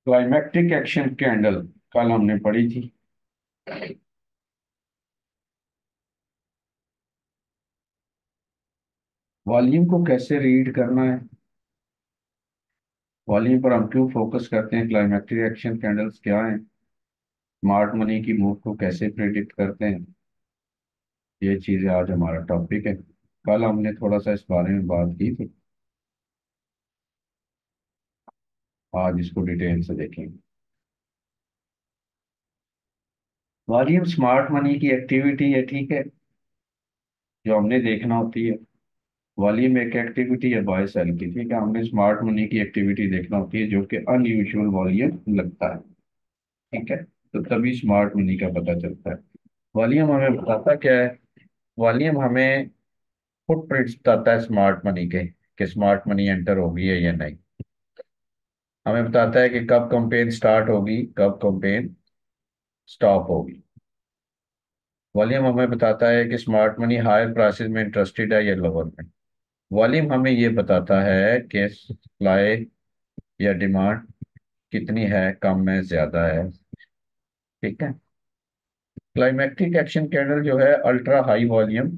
Climactic action candle कल हमने पढ़ी थी। वॉल्यूम को कैसे रीड करना है, वॉल्यूम पर हम क्यों फोकस करते हैं, क्लाइमेक्टिक एक्शन कैंडल्स क्या हैं, स्मार्ट मनी की मूव को कैसे प्रिडिक्ट करते हैं, ये चीजें आज हमारा टॉपिक है। कल हमने थोड़ा सा इस बारे में बात की थी, आज इसको डिटेल से देखेंगे। वॉल्यूम स्मार्ट मनी की एक्टिविटी है, ठीक है, जो हमने देखना होती है। वॉल्यूम एक एक्टिविटी है बाय सेल की, ठीक है, हमने स्मार्ट मनी की एक्टिविटी देखना होती है जो कि अनयूजुअल वॉल्यूम लगता है, ठीक है, तो तभी स्मार्ट मनी का पता चलता है। वॉल्यूम हमें बताता क्या है, वॉल्यूम हमें फुटप्रिंट्स बताता है स्मार्ट मनी के, कि स्मार्ट मनी एंटर होगी है या नहीं। हमें बताता है कि कब कंपेन स्टार्ट होगी, कब कंपेन स्टॉप होगी। वॉल्यूम हमें बताता है कि स्मार्ट मनी हायर प्राइसेस में इंटरेस्टेड है या लोअर में। वॉल्यूम हमें ये बताता है कि सप्लाई या डिमांड कितनी है, कम है, ज्यादा है, ठीक है। क्लाइमेक्टिक एक्शन कैंडल जो है अल्ट्रा हाई वॉल्यूम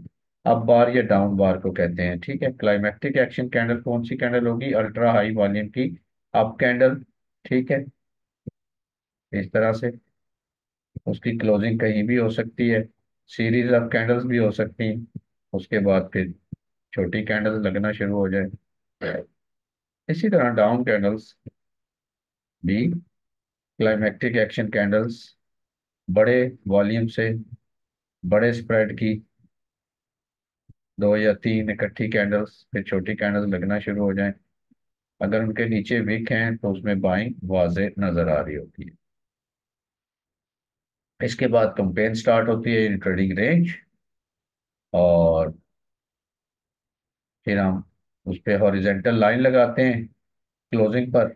अप बार या डाउन बार को कहते हैं, ठीक है। क्लाइमेक्टिक एक्शन कैंडल कौन सी कैंडल होगी, अल्ट्रा हाई वॉल्यूम की अप कैंडल, ठीक है। इस तरह से उसकी क्लोजिंग कहीं भी हो सकती है, सीरीज ऑफ कैंडल्स भी हो सकती हैं, उसके बाद फिर छोटी कैंडल्स लगना शुरू हो जाए। इसी तरह डाउन कैंडल्स भी, क्लाइमेक्टिक एक्शन कैंडल्स बड़े वॉल्यूम से, बड़े स्प्रेड की दो या तीन इकट्ठी कैंडल्स, फिर छोटी कैंडल्स लगना शुरू हो जाएं। अगर उनके नीचे विक हैं तो उसमें बाइंग वाजे नजर आ रही होती है। इसके बाद कंपेन स्टार्ट होती है इन ट्रेडिंग रेंज, और फिर हम उस पर हॉरिजेंटल लाइन लगाते हैं क्लोजिंग पर,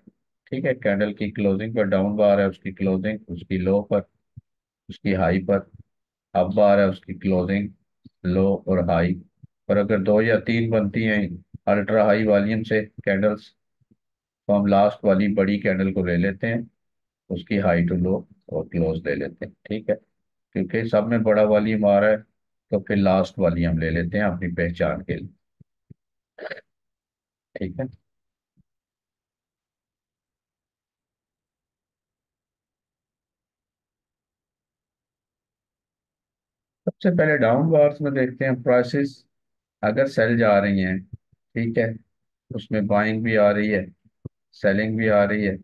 ठीक है। कैंडल की क्लोजिंग पर डाउन बार है, उसकी क्लोजिंग उसकी लो पर, उसकी हाई पर अप बार है, उसकी क्लोजिंग लो और हाई पर। अगर दो या तीन बनती हैं अल्ट्रा हाई वॉल्यूम से कैंडल्स, तो हम लास्ट वाली बड़ी कैंडल को ले लेते हैं, उसकी हाई टू लो और क्लोज ले लेते हैं, ठीक है। क्योंकि सब में बड़ा वॉल्यूम आ रहा है, तो फिर लास्ट वाली हम ले लेते हैं अपनी पहचान के लिए, ठीक है। सबसे पहले डाउन बार्स में देखते हैं प्राइसेस अगर सेल जा रही हैं, ठीक है, उसमें बाइंग भी आ रही है, सेलिंग भी आ रही है,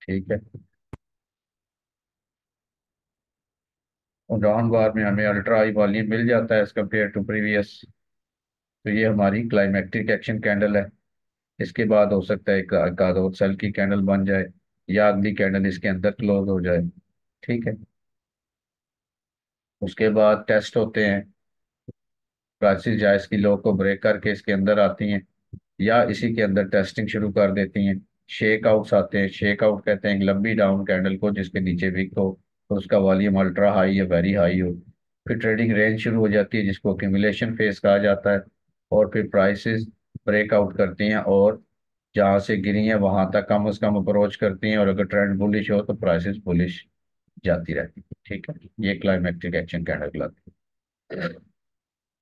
ठीक है। और डाउन बार में हमें अल्ट्रा हाई वॉल्यूम मिल जाता है एज कम्पेयर टू प्रीवियस, तो ये हमारी क्लाइमेक्टिक एक्शन कैंडल है। इसके बाद हो सकता है एक आध और सेल की कैंडल बन जाए, या अगली कैंडल इसके अंदर क्लोज हो जाए, ठीक है। उसके बाद टेस्ट होते हैं, प्राइसेस जायज़ की लो को ब्रेक करके इसके अंदर आती हैं, या इसी के अंदर टेस्टिंग शुरू कर देती हैं। शेक आउट्स आते हैं, शेक आउट कहते हैं एक लंबी डाउन कैंडल को जिसके नीचे विक हो, तो उसका वॉल्यूम अल्ट्रा हाई या वेरी हाई हो। फिर ट्रेडिंग रेंज शुरू हो जाती है जिसको एक्यूमुलेशन फेज कहा जाता है, और फिर प्राइसेस ब्रेकआउट करती हैं और जहाँ से गिरी हैं वहां तक कम से कम अप्रोच करती हैं, और अगर ट्रेंड बुलिश हो तो प्राइसेस बुलिश जाती रहती है, ठीक है। ये क्लाइमेक्टिक एक्शन कैंडल कहलाती है,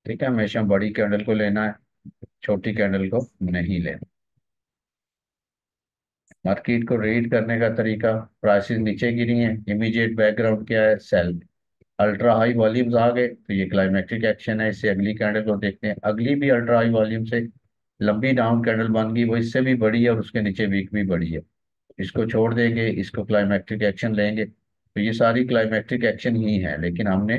ठीक है। हमेशा बड़ी कैंडल को लेना है, छोटी कैंडल को नहीं लेना। मार्केट को रीड करने का तरीका, प्राइसेस नीचे गिरी हैं, इमीडिएट बैकग्राउंड क्या है, सेल। अल्ट्रा हाई वॉल्यूम्स आ गए तो ये क्लाइमेक्टिक एक्शन है, इससे अगली कैंडल को देखते हैं, अगली भी अल्ट्रा हाई वॉल्यूम से लंबी डाउन कैंडल बन गई, वो इससे भी बड़ी है और उसके नीचे वीक भी बड़ी है, इसको छोड़ देंगे, इसको क्लाइमेक्टिक एक्शन लेंगे। तो ये सारी क्लाइमेक्टिक एक्शन ही है, लेकिन हमने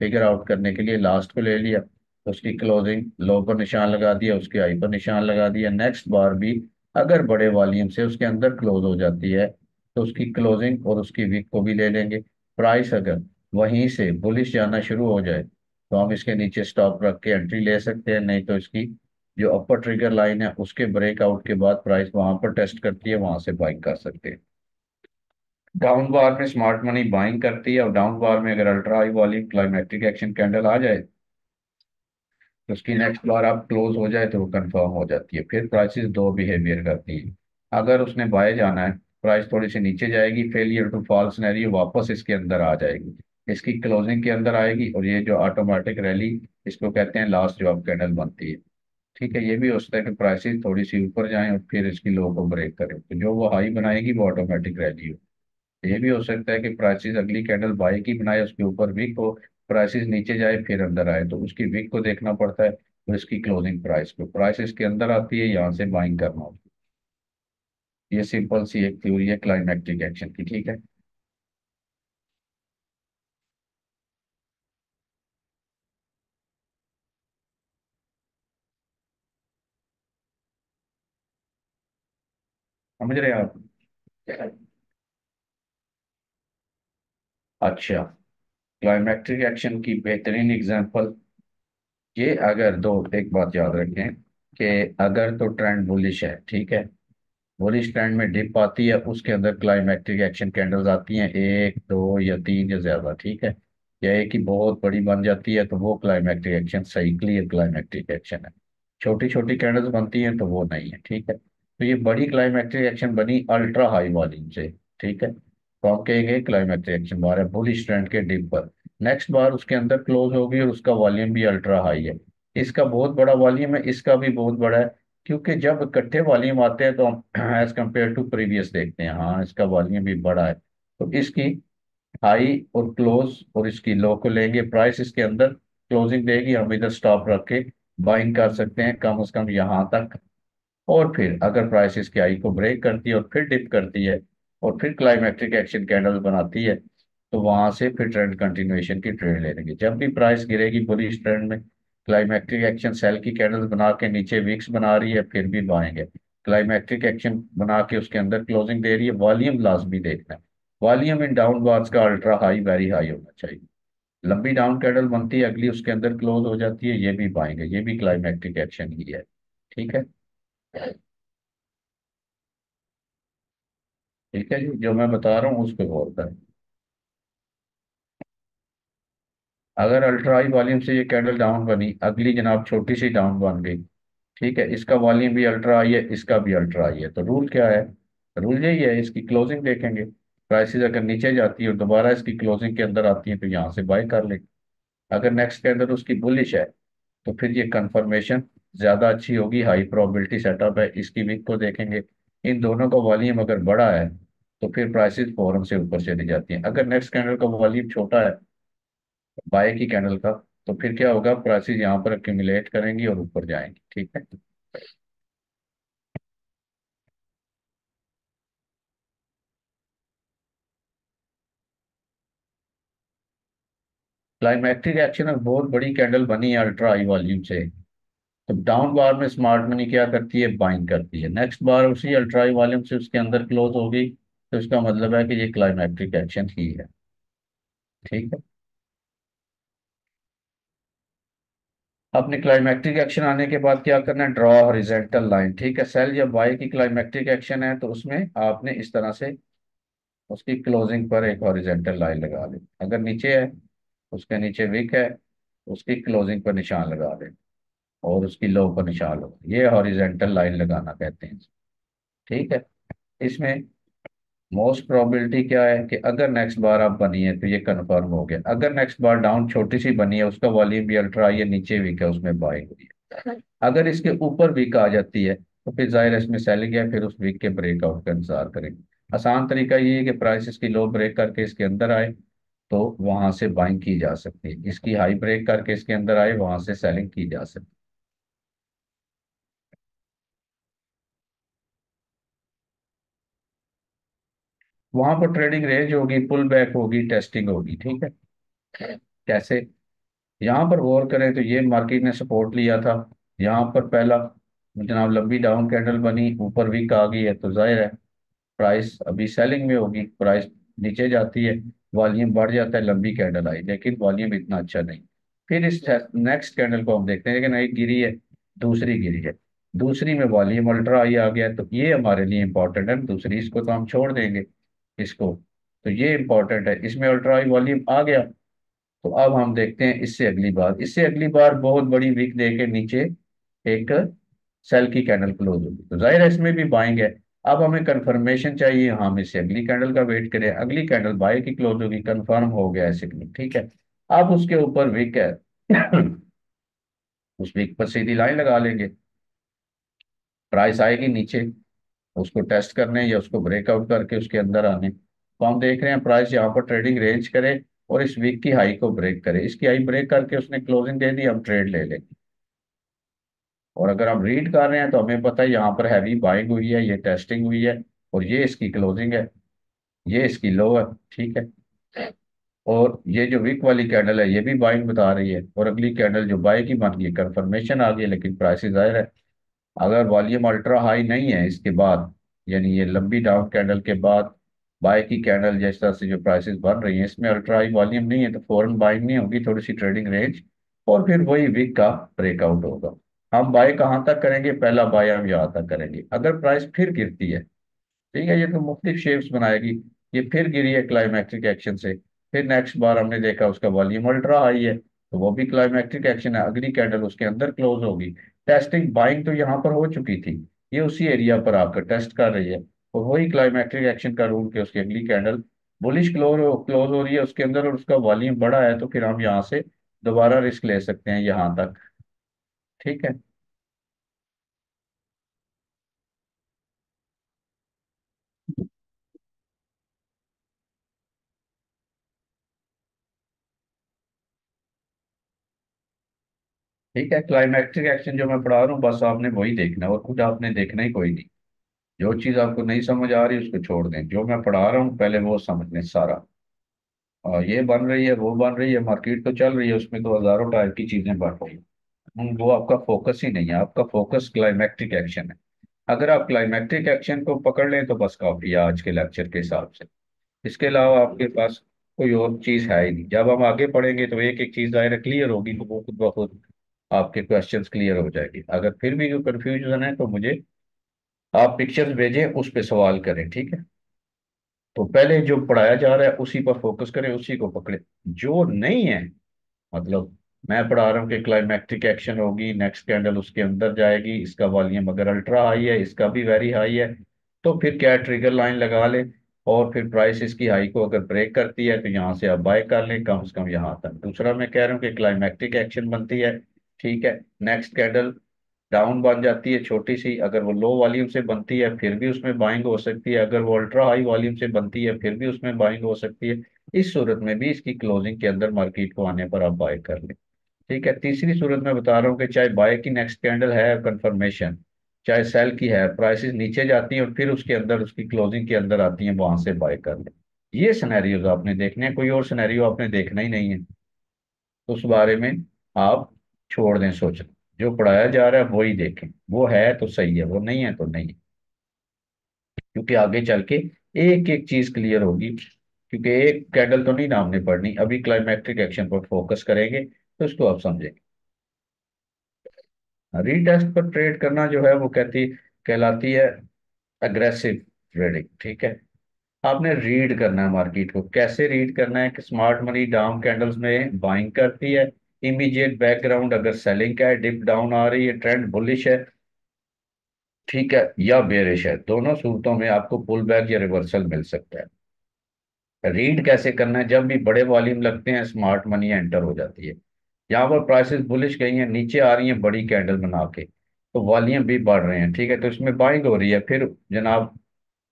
फिगर आउट करने के लिए लास्ट को ले लिया, तो उसकी क्लोजिंग लो पर निशान लगा दिया, उसके हाई पर निशान लगा दिया। नेक्स्ट बार भी अगर बड़े वॉल्यूम से उसके अंदर क्लोज हो जाती है तो उसकी क्लोजिंग और उसकी वीक को भी ले लेंगे। प्राइस अगर वहीं से बुलिश जाना शुरू हो जाए तो हम इसके नीचे स्टॉप रख के एंट्री ले सकते हैं, नहीं तो इसकी जो अपर ट्रिगर लाइन है उसके ब्रेकआउट के बाद प्राइस वहां पर टेस्ट करती है, वहां से बाइंग कर सकते हैं। डाउन बार में स्मार्ट मनी बाइंग करती है, और डाउन बार में अगर ultra high volume climactic action candle आ जाए तो उसकी नेक्स्ट बार आप क्लोज हो जाए तो वो कंफर्म हो जाती है। फिर प्राइसेस दो बिहेवियर करती है। अगर उसने बाय जाना है, प्राइस थोड़ी सी नीचे जाएगी, फेलियर टू फॉल सिनेरियो, वापस इसके अंदर आ जाएगी, इसकी क्लोजिंग के अंदर आएगी, और ये जो ऑटोमेटिक रैली, इसको कहते हैं लास्ट जो आप कैंडल बनती है। ठीक है, ये भी हो सकता है कि प्राइसेस थोड़ी सी ऊपर जाएं और फिर इसकी लो को ब्रेक करें, तो जो वो हाई बनाएगी वो ऑटोमेटिक रैली हो। ये भी हो सकता है कि प्राइसेस अगली कैंडल बाय की बनाए, उसके ऊपर विक हो, प्राइसेस नीचे जाए फिर अंदर आए, तो उसकी विक को देखना पड़ता है, तो इसकी क्लोजिंग प्राइस को, प्राइसेस के अंदर आती है, यहाँ से बाइंग करना होता है। ये सिंपल सी एक थ्योरी है क्लाइमैक्टिक एक्शन की। ठीक है, समझ रहे हैं आप? अच्छा, क्लाइमैक्टिक एक्शन की बेहतरीन एग्जांपल, ये अगर दो, एक बात याद रखें कि अगर तो ट्रेंड बुलिश है, ठीक है, बुलिश ट्रेंड में डिप आती है, उसके अंदर क्लाइमैक्टिक एक्शन कैंडल्स आती हैं, एक दो या तीन या ज्यादा, ठीक है, या एक ही बहुत बड़ी बन जाती है, तो वो क्लाइमैक्टिक एक्शन सही, क्लियर क्लाइमैक्टिक एक्शन है। छोटी छोटी कैंडल्स बनती हैं तो वो नहीं है। ठीक है, तो ये बड़ी क्लाइमैक्टिक एक्शन बनी अल्ट्रा हाई वॉल्यूम से। ठीक है, तो हम कहेंगे क्लाइमैक्टिक एक्शन मारा बुलिश ट्रेंड के डिप पर, नेक्स्ट बार उसके अंदर क्लोज होगी और उसका वॉल्यूम भी अल्ट्रा हाई है, इसका बहुत बड़ा वॉल्यूम है, इसका भी बहुत बड़ा है, क्योंकि जब इकट्ठे वॉल्यूम आते हैं तो हम एज कंपेयर टू प्रीवियस देखते हैं, हाँ इसका वॉल्यूम भी बड़ा है, तो इसकी हाई और क्लोज और इसकी लो को लेंगे, प्राइस इसके अंदर क्लोजिंग देगी, हम इधर स्टॉप रख के बाइंग कर सकते हैं कम से कम यहाँ तक, और फिर अगर प्राइस इसकी हाई को ब्रेक करती है और फिर डिप करती है और फिर क्लाइमेक्ट्रिक एक्शन कैंडल बनाती है, तो वहां से फिर ट्रेंड कंटिन्यूएशन की ट्रेड ले लेंगे। जब भी प्राइस गिरेगी बुलिश ट्रेंड में, क्लाइमेक्ट्रिक एक्शन सेल की कैंडल्स बना के नीचे विक्स बना रही है, फिर भी बाएंगे, क्लाइमेक्ट्रिक एक्शन बना के उसके अंदर क्लोजिंग दे रही है, वॉल्यूम लाजमी देखना है, वॉल्यूम इन डाउन बार्स का अल्ट्रा हाई, वेरी हाई होना चाहिए। लंबी डाउन कैंडल बनती है, अगली उसके अंदर क्लोज हो जाती है, ये भी बाएंगे, ये भी क्लाइमेक्ट्रिक एक्शन ही है। ठीक है, ठीक है जी, जो मैं बता रहा हूँ उस पर गौर करें। अगर अल्ट्रा हाई वॉल्यूम से ये कैंडल डाउन बनी, अगली जनाब छोटी सी डाउन बन गई, ठीक है, इसका वॉल्यूम भी अल्ट्रा हाई है, इसका भी अल्ट्रा हाई है, तो रूल क्या है? रूल यही है, इसकी क्लोजिंग देखेंगे, प्राइसेस अगर नीचे जाती है और दोबारा इसकी क्लोजिंग के अंदर आती है तो यहाँ से बाय कर लेंगे। अगर नेक्स्ट कैंडल उसकी बुलिश है, तो फिर ये कंफर्मेशन ज्यादा अच्छी होगी, हाई प्रोबेबिलिटी सेटअप है, इसकी वीक को देखेंगे, इन दोनों का वॉल्यूम अगर बड़ा है तो फिर प्राइसेस फौरन से ऊपर चली जाती हैं। अगर नेक्स्ट कैंडल का वॉल्यूम छोटा है, बाय की कैंडल का, तो फिर क्या होगा, प्राइसेस यहाँ पर एक्यूमुलेट करेंगी और ऊपर जाएंगी। ठीक है, क्लाइमैक्टिक एक्शन में बहुत बड़ी कैंडल बनी है अल्ट्रा हाई वॉल्यूम से, तो डाउन बार में स्मार्ट मनी क्या करती है, बाइंग करती है, नेक्स्ट बार उसी अल्ट्रा हाई वॉल्यूम से उसके अंदर क्लोज होगी, तो इसका मतलब है कि ये क्लाइमैक्टिक एक्शन ही है। ठीक है, अपने क्लाइमैक्टिक एक्शन आने के बाद क्या करना है, ड्रॉ हॉरिजॉन्टल लाइन। ठीक है, सेल या बाय की क्लाइमैक्टिक एक्शन है तो उसमें आपने इस तरह से उसकी क्लोजिंग पर एक हॉरिजॉन्टल लाइन लगा ली, अगर नीचे है, उसके नीचे विक है, उसकी क्लोजिंग पर निशान लगा दें, और उसकी लो पर निशान लो, ये हॉरिजॉन्टल लाइन लगाना कहते हैं। ठीक है, इसमें मोस्ट प्रोबेबिलिटी क्या है कि अगर नेक्स्ट बार आप बनी है तो ये कंफर्म हो गया, अगर नेक्स्ट बार डाउन छोटी सी बनी है, उसका वॉल्यूम भी अल्ट्रा, ये नीचे वीक है, उसमें बाइंग हुई है, अगर इसके ऊपर वीक आ जाती है तो फिर जाहिर है इसमें सेलिंग है, फिर उस वीक के ब्रेकआउट का इंतजार करेंगे। आसान तरीका ये है कि प्राइस इसकी लो ब्रेक करके इसके अंदर आए, तो वहां से बाइंग की जा सकती है, इसकी हाई ब्रेक करके इसके अंदर आए, वहां से सेलिंग की जा सकती है। वहां पर ट्रेडिंग रेंज होगी, पुल बैक होगी, टेस्टिंग होगी। ठीक है, कैसे? यहाँ पर गौर करें तो ये मार्केट ने सपोर्ट लिया था, यहाँ पर पहला जनाब लंबी डाउन कैंडल बनी, ऊपर वीक आ गई है, तो जाहिर है प्राइस अभी सेलिंग में होगी, प्राइस नीचे जाती है, वॉल्यूम बढ़ जाता है, लंबी कैंडल आई लेकिन वॉल्यूम इतना अच्छा नहीं, फिर इस नेक्स्ट कैंडल को हम देखते हैं, लेकिन एक गिरी है, दूसरी गिरी है, दूसरी में वॉल्यूम अल्ट्रा आई आ गया है, तो ये हमारे लिए इंपॉर्टेंट है, दूसरी इसको तो हम छोड़ देंगे, इसको, तो ये इंपॉर्टेंट है, इसमें अल्ट्रा आई वॉल्यूम आ गया, तो अब हम देखते हैं इससे अगली बार, इससे अगली बार बहुत बड़ी विक दे के नीचे एक सेल की कैंडल क्लोज होगी, तो जाहिर है इसमें भी बाइंग है। अब हमें कंफर्मेशन चाहिए, हम इससे अगली कैंडल का वेट करें, अगली कैंडल बाय की क्लोज होगी, कंफर्म हो गया है सिग्नल, ठीक है। अब उसके ऊपर विक है उस विक पर सीधी लाइन लगा लेंगे, प्राइस आएगी नीचे, उसको टेस्ट करने या उसको ब्रेकआउट करके उसके अंदर आने, तो हम देख रहे हैं प्राइस यहाँ पर ट्रेडिंग रेंज करे और इस वीक की हाई को ब्रेक करे, इसकी हाई ब्रेक करके उसने क्लोजिंग दे दी, हम ट्रेड ले लेंगे। और अगर हम रीड कर रहे हैं तो हमें पता है यहाँ पर हैवी बाइंग हुई है, ये टेस्टिंग हुई है, और ये इसकी क्लोजिंग है, ये इसकी लो है, ठीक है। और ये जो वीक वाली कैंडल है ये भी बाइंग बता रही है, और अगली कैंडल जो बाय की बन गई, कंफर्मेशन आ गई, लेकिन प्राइस जाहिर है अगर वॉल्यूम अल्ट्रा हाई नहीं है इसके बाद, यानी ये लंबी डाउन कैंडल के बाद बाय की कैंडल जिस तरह से जो प्राइसेस बन रही हैं इसमें अल्ट्रा हाई वॉल्यूम नहीं है, तो फौरन बाइंग नहीं होगी, थोड़ी सी ट्रेडिंग रेंज, और फिर वही वीक का ब्रेकआउट होगा। हम बाय कहाँ तक करेंगे, पहला बाय हम यहाँ तक करेंगे, अगर प्राइस फिर गिरती है, ठीक है, ये तो मुख्तलिफ शेप्स बनाएगी, ये फिर गिरी है क्लाइमैक्टिक एक्शन से, फिर नेक्स्ट बार हमने देखा उसका वॉल्यूम अल्ट्रा हाई है, तो वो भी क्लाइमैक्टिक एक्शन है, अगली कैंडल उसके अंदर क्लोज होगी। टेस्टिंग बाइंग तो यहाँ पर हो चुकी थी, ये उसी एरिया पर आकर टेस्ट कर रही है, और वही क्लाइमैक्टिक एक्शन का रूल के उसकी अगली कैंडल बुलिश क्लोज हो रही है उसके अंदर, और उसका वॉल्यूम बड़ा है, तो फिर हम यहाँ से दोबारा रिस्क ले सकते हैं यहाँ तक, ठीक है। ठीक है, क्लाइमैक्टिक एक्शन जो मैं पढ़ा रहा हूँ बस आपने वही देखना है, और कुछ आपने देखना ही कोई नहीं। जो चीज आपको नहीं समझ आ रही उसको छोड़ दें, जो मैं पढ़ा रहा हूँ पहले वो समझ लें सारा। और ये बन रही है वो बन रही है, मार्केट तो चल रही है, उसमें तो हजारों टाइप की चीजें बन रही हैं। वो आपका फोकस ही नहीं है, आपका फोकस क्लाइमैक्टिक एक्शन है। अगर आप क्लाइमैक्टिक एक्शन को पकड़ लें तो बस काफी है आज के लेक्चर के हिसाब से, इसके अलावा आपके पास कोई और चीज है ही नहीं। जब हम आगे पढ़ेंगे तो एक एक चीज दायरा क्लियर होगी, तो वो खुद ब खुद आपके क्वेश्चंस क्लियर हो जाएंगे। अगर फिर भी कोई कंफ्यूजन है तो मुझे आप पिक्चर्स भेजें, उस पे सवाल करें, ठीक है। तो पहले जो पढ़ाया जा रहा है उसी पर फोकस करें, उसी को पकड़े। जो नहीं है, मतलब मैं पढ़ा रहा हूँ कि क्लाइमैक्टिक एक्शन होगी, नेक्स्ट कैंडल उसके अंदर जाएगी, इसका वॉल्यूम अगर अल्ट्रा हाई है, इसका भी वेरी हाई है, तो फिर क्या ट्रिगर लाइन लगा ले, और फिर प्राइस इसकी हाई को अगर ब्रेक करती है तो यहाँ से आप बाय कर लें, कम से कम यहाँ तक। दूसरा मैं कह रहा हूँ कि क्लाइमैक्टिक एक्शन बनती है, ठीक है, नेक्स्ट कैंडल डाउन बन जाती है छोटी सी, अगर वो लो वॉल्यूम से बनती है फिर भी उसमें बाइंग हो सकती है, अगर वो अल्ट्रा हाई वॉल्यूम से बनती है फिर भी उसमें बाइंग हो सकती है। इस सूरत में भी इसकी क्लोजिंग के अंदर मार्केट को आने पर आप बाय कर लें, ठीक है। तीसरी सूरत में बता रहा हूँ कि चाहे बाय की नेक्स्ट कैंडल है कंफर्मेशन, चाहे सेल की है, प्राइसेस नीचे जाती हैं और फिर उसके अंदर उसकी क्लोजिंग के अंदर आती हैं, वहां से बाय कर लें। ये सिनेरियोज आपने देखने हैं, कोई और सिनेरियो आपने देखना ही नहीं है, तो उस बारे में आप छोड़ दें सोचना, जो पढ़ाया जा रहा है वही देखें, वो है तो सही है, वो नहीं है तो नहीं, क्योंकि आगे चल के एक एक चीज क्लियर होगी, क्योंकि एक कैंडल तो नहीं ना हमने पढ़नी, अभी क्लाइमैक्टिक एक्शन पर फोकस करेंगे तो इसको आप समझेंगे। रीटेस्ट पर ट्रेड करना जो है वो कहलाती है अग्रेसिव ट्रेडिंग, ठीक है। आपने रीड करना है मार्केट को, कैसे रीड करना है कि स्मार्ट मनी डाउन कैंडल्स में बाइंग करती है, इमीडिएट बैकग्राउंड अगर सेलिंग का है, डिप डाउन आ रही है, ट्रेंड बुलिश है, ठीक है, या बेरिश है, दोनों सूरतों में आपको पुल बैक या रिवर्सल मिल सकता है। रीड कैसे करना है, जब भी बड़े वॉल्यूम लगते हैं स्मार्ट मनी एंटर हो जाती है, यहाँ पर प्राइसेस बुलिश गई हैं, नीचे आ रही हैं बड़ी कैंडल बना के, तो वॉल्यूम भी बढ़ रहे हैं, ठीक है, तो इसमें बाइंग हो रही है, फिर जनाब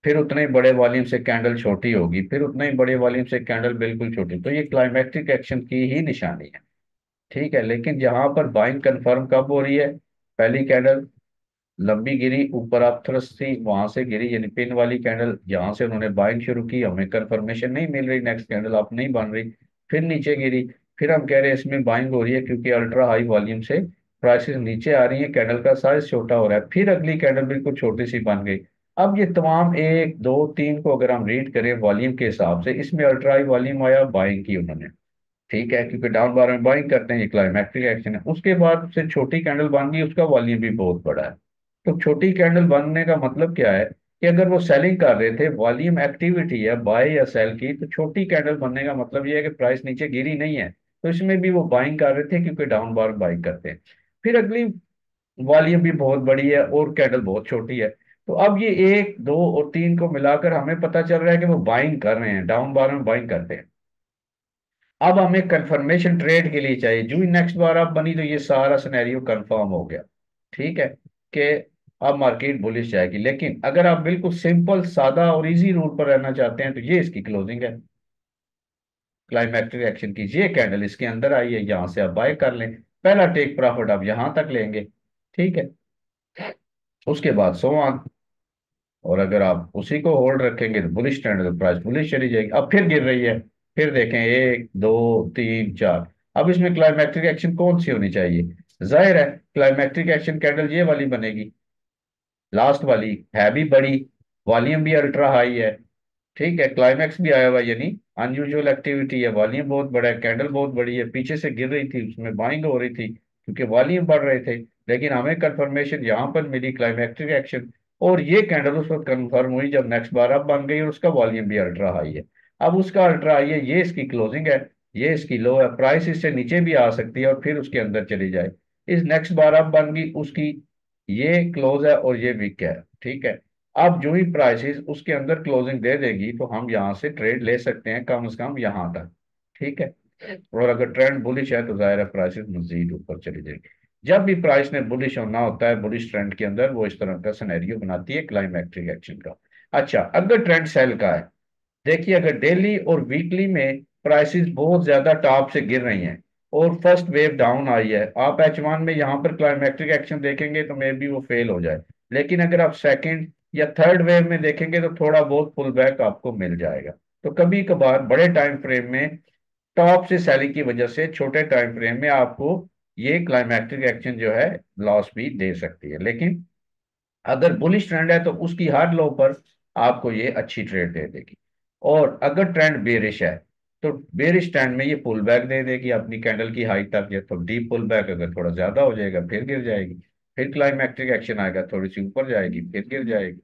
फिर उतने ही बड़े वॉल्यूम से कैंडल छोटी होगी, फिर उतने ही बड़े वॉल्यूम से कैंडल बिल्कुल छोटी, तो ये क्लाइमैक्टिक एक्शन की ही निशानी है, ठीक है। लेकिन यहाँ पर बाइंग कंफर्म कब हो रही है, पहली कैंडल लंबी गिरी, ऊपर आप थ्रस्ट थी वहां से गिरी, यानी पिन वाली कैंडल, यहाँ से उन्होंने बाइंग शुरू की, हमें कंफर्मेशन नहीं मिल रही, नेक्स्ट कैंडल आप नहीं बन रही, फिर नीचे गिरी, फिर हम कह रहे हैं इसमें बाइंग हो रही है क्योंकि अल्ट्रा हाई वॉल्यूम से प्राइसेस नीचे आ रही है, कैंडल का साइज छोटा हो रहा है, फिर अगली कैंडल बिल्कुल छोटी सी बन गई। अब ये तमाम एक दो तीन को अगर हम रीड करें वॉल्यूम के हिसाब से, इसमें अल्ट्रा हाई वॉल्यूम आया, बाइंग की उन्होंने, ठीक है, क्योंकि डाउन बार में बाइंग करते हैं, ये क्लाइमैक्टिक एक्शन है। उसके बाद उससे छोटी कैंडल बन गई, उसका वॉल्यूम भी बहुत बड़ा है। तो छोटी कैंडल बनने का मतलब क्या है कि अगर वो सेलिंग कर रहे थे, वॉल्यूम एक्टिविटी है बाय या सेल की, तो छोटी कैंडल बनने का मतलब ये है कि प्राइस नीचे गिरी नहीं है, तो इसमें भी वो बाइंग कर रहे थे क्योंकि डाउन बार बाइंग करते हैं। फिर अगली वॉल्यूम भी बहुत बड़ी है और कैंडल बहुत छोटी है। तो अब ये एक दो और तीन को मिलाकर हमें पता चल रहा है कि वो बाइंग कर रहे हैं, डाउन बार में बाइंग करते हैं। अब हमें कंफर्मेशन ट्रेड के लिए चाहिए, जो ही नेक्स्ट बार अब बनी तो ये सारा सिनेरियो कंफर्म हो गया, ठीक है, कि अब मार्केट बुलिश जाएगी। लेकिन अगर आप बिल्कुल सिंपल सादा और इजी रूल पर रहना चाहते हैं तो ये इसकी क्लोजिंग है, क्लाइमैक्टिक एक्शन की ये कैंडल इसके अंदर आई है, यहां से आप बाय कर लें, पहला टेक प्रॉफिट आप यहां तक लेंगे, ठीक है। उसके बाद सो ऑन। और अगर आप उसी को होल्ड रखेंगे तो बुलिश ट्रेंड, तो प्राइस बुलिश चली जाएगी। अब फिर गिर रही है, फिर देखें एक दो तीन चार। अब इसमें क्लाइमैक्टिक एक्शन कौन सी होनी चाहिए? जाहिर है क्लाइमैक्टिक एक्शन कैंडल ये वाली बनेगी, लास्ट वाली, है भी बड़ी, वॉल्यूम भी अल्ट्रा हाई है, ठीक है, क्लाइमैक्स भी आया हुआ है, यानी अनयूजुअल एक्टिविटी है, वॉल्यूम बहुत बड़ा है, कैंडल बहुत बड़ी है, पीछे से गिर रही थी उसमें बाइंग हो रही थी क्योंकि वॉल्यूम बढ़ रहे थे। लेकिन हमें कंफर्मेशन यहाँ पर मिली क्लाइमैक्टिक एक्शन, और ये कैंडल उस वक्त कंफर्म हुई जब नेक्स्ट बार अब बन गई और उसका वॉल्यूम भी अल्ट्रा हाई है। अब उसका अल्ट्रा हाई है, ये इसकी क्लोजिंग है, ये इसकी लो है, प्राइस इससे नीचे भी आ सकती है और फिर उसके अंदर चली जाए। इस नेक्स्ट बार अब बन गई उसकी, ये क्लोज है और ये वीक है, ठीक है। अब जो ही प्राइसेस उसके अंदर क्लोजिंग दे देगी तो हम यहाँ से ट्रेड ले सकते हैं कम से कम यहाँ तक, ठीक है। और अगर ट्रेंड बुलिश है तो जाहिर है प्राइसेस मजीद ऊपर चली जाएगी। जब भी प्राइस ने बुलिश होना होता है, बुलिश ट्रेंड के अंदर वो इस तरह का सिनेरियो बनाती है क्लाइमैक्टिक एक्शन का। अच्छा, अगर ट्रेंड सेल का है, देखिए अगर डेली और वीकली में प्राइसेस बहुत ज्यादा टॉप से गिर रही हैं और फर्स्ट वेव डाउन आई है, आप H1 में यहाँ पर क्लाइमैक्टिक एक्शन देखेंगे तो मे बी वो फेल हो जाए। लेकिन अगर आप सेकंड या थर्ड वेव में देखेंगे तो थोड़ा बहुत पुल बैक आपको मिल जाएगा। तो कभी कभार बड़े टाइम फ्रेम में टॉप से सेलिंग की वजह से छोटे टाइम फ्रेम में आपको ये क्लाइमैक्टिक एक्शन जो है लॉस भी दे सकती है। लेकिन अगर बुलिश ट्रेंड है तो उसकी हर लो पर आपको ये अच्छी ट्रेड दे देगी। और अगर ट्रेंड बेरिश है तो बेरिश ट्रेंड में ये पुल बैक दे देगी अपनी कैंडल की हाई तक, या तो डीप पुल बैक अगर थोड़ा ज्यादा हो जाएगा फिर गिर जाएगी, फिर क्लाइमैक्टिक एक्शन आएगा थोड़ी सी ऊपर जाएगी फिर गिर जाएगी,